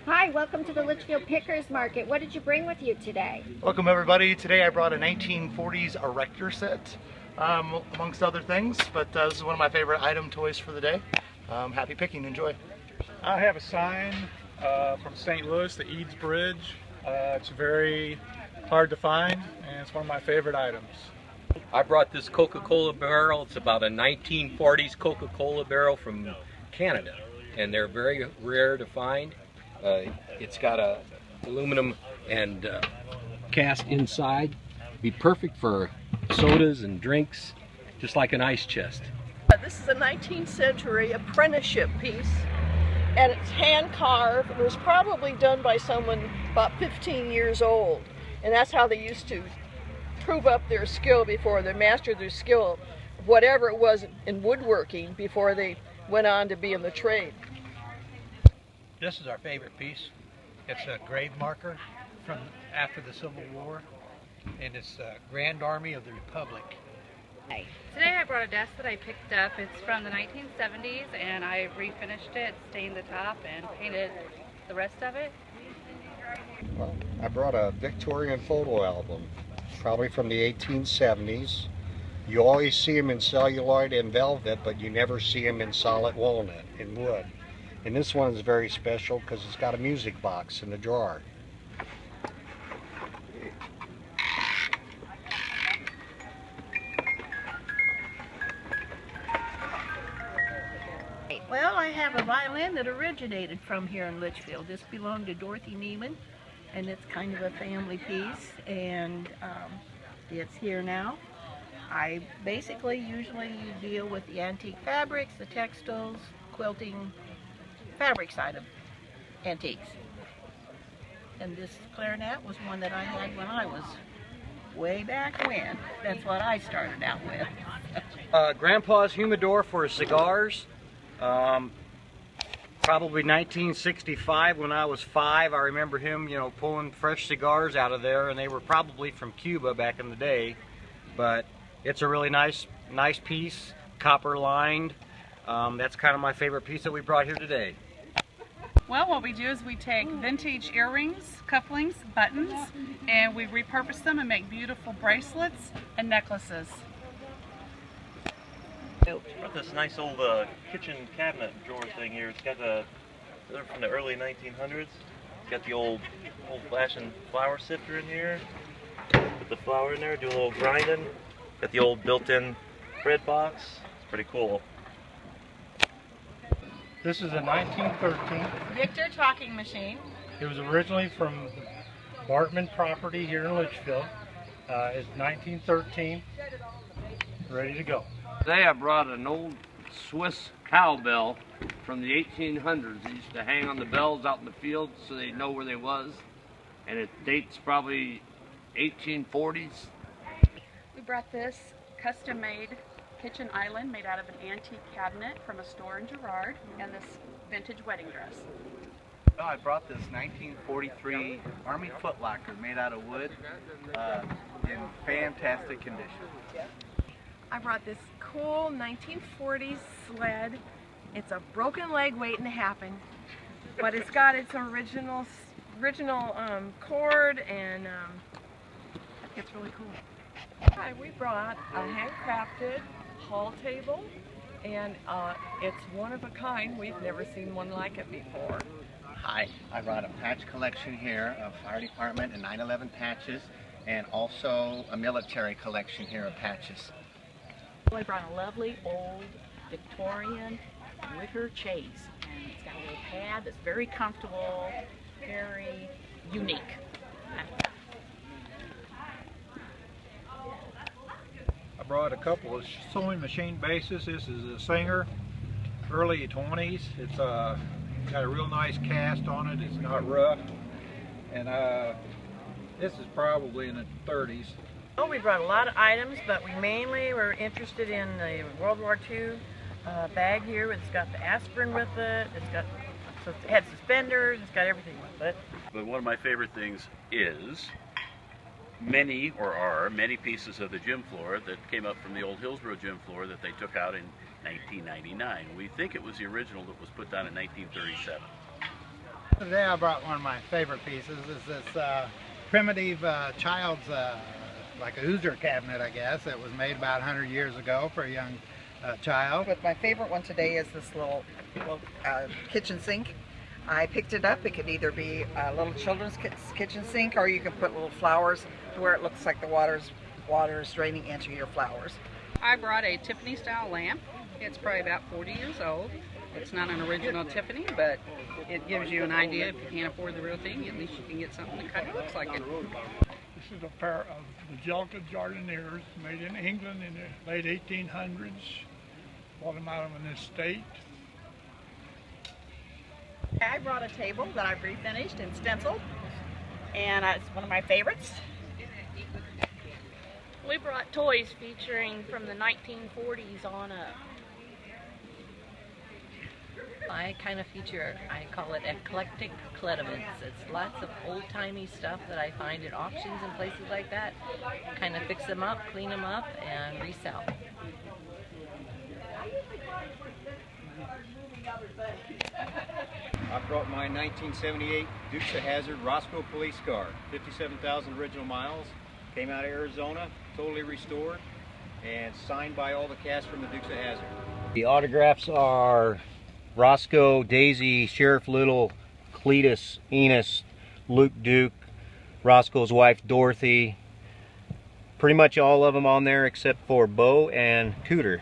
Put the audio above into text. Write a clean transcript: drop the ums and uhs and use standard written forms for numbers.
Hi, welcome to the Litchfield Pickers Market. What did you bring with you today? Welcome everybody. Today I brought a 1940s erector set, amongst other things, but this is one of my favorite item toys for the day. Happy picking, enjoy. I have a sign from St. Louis, the Eads Bridge. It's very hard to find, and it's one of my favorite items. I brought this Coca-Cola barrel. It's about a 1940s Coca-Cola barrel from Canada, and they're very rare to find. It's got a aluminum and cast inside. Be perfect for sodas and drinks, just like an ice chest. This is a 19th century apprenticeship piece, and it's hand carved. It was probably done by someone about 15 years old, and that's how they used to prove up their skill before they mastered their skill, whatever it was in woodworking, before they went on to be in the trade. This is our favorite piece. It's a grave marker from after the Civil War, and it's the Grand Army of the Republic. Today I brought a desk that I picked up. It's from the 1970s, and I refinished it, stained the top, and painted the rest of it. Well, I brought a Victorian photo album, probably from the 1870s. You always see them in celluloid and velvet, but you never see them in solid walnut and wood. And this one is very special because it's got a music box in the drawer. Well, I have a violin that originated from here in Litchfield. This belonged to Dorothy Neiman, and it's kind of a family piece, and it's here now. I basically usually deal with the antique fabrics, the textiles, quilting, fabric side of antiques. And this clarinet was one that I had when I was way back when. That's what I started out with. Grandpa's humidor for cigars. Probably 1965 when I was 5. I remember him, pulling fresh cigars out of there, and they were probably from Cuba back in the day. But it's a really nice piece, copper lined. That's kind of my favorite piece that we brought here today. Well, what we do is we take vintage earrings, cufflinks, buttons, and we repurpose them and make beautiful bracelets and necklaces. Brought this nice old kitchen cabinet drawer thing here. It's got they're from the early 1900s. It's got the old-fashioned flour sifter in here. Put the flour in there, do a little grinding. Got the old built-in bread box. It's pretty cool. This is a 1913. Victor talking machine. It was originally from the Bartman property here in Litchfield. It's 1913, ready to go. Today I brought an old Swiss cowbell from the 1800s. They used to hang on the bells out in the field so they'd know where they was. And it dates probably 1840s. We brought this custom-made kitchen island made out of an antique cabinet from a store in Girard, and this vintage wedding dress. Oh, I brought this 1943 Army footlocker made out of wood in fantastic condition. I brought this cool 1940s sled. It's a broken leg waiting to happen, but it's got its original cord, and it's really cool. Hi, we brought a handcrafted hall table, and it's one of a kind. We've never seen one like it before. Hi, I brought a patch collection here of fire department and 9/11 patches, and also a military collection here of patches. I brought a lovely old Victorian wicker chaise, and it's got a little pad that's very comfortable, very unique. I brought a couple of sewing machine bases. This is a Singer, early 20s. It's got a real nice cast on it. It's not rough. And this is probably in the 30s. Oh, we brought a lot of items, but we mainly were interested in the World War II bag here. It's got the aspirin with it. It had suspenders. It's got everything with it. But one of my favorite things is many pieces of the gym floor that came up from the old Hillsborough gym floor that they took out in 1999. We think it was the original that was put down in 1937. Today I brought one of my favorite pieces. Is this primitive child's, like a Hoosier cabinet, I guess. It was made about 100 years ago for a young child. But my favorite one today is this little kitchen sink. I picked it up. It could either be a little children's kitchen sink, or you can put little flowers to where it looks like the water is draining into your flowers. I brought a Tiffany style lamp. It's probably about 40 years old. It's not an original Tiffany, but it gives you an idea. If you can't afford the real thing, at least you can get something that kind of looks like it. This is a pair of Majelka jardinières made in England in the late 1800s. Bought them out of an estate. I brought a table that I've refinished and stenciled, and it's one of my favorites. We brought toys featuring from the 1940s on up. I kind of feature, I call it eclectic clediments. It's lots of old-timey stuff that I find at auctions and places like that. Kind of fix them up, clean them up, and resell. I brought my 1978 Dukes of Hazzard Roscoe police car, 57,000 original miles, came out of Arizona, totally restored, and signed by all the cast from the Dukes of Hazzard. The autographs are Roscoe, Daisy, Sheriff Little, Cletus, Enos, Luke Duke, Roscoe's wife Dorothy, pretty much all of them on there except for Bo and Cooter.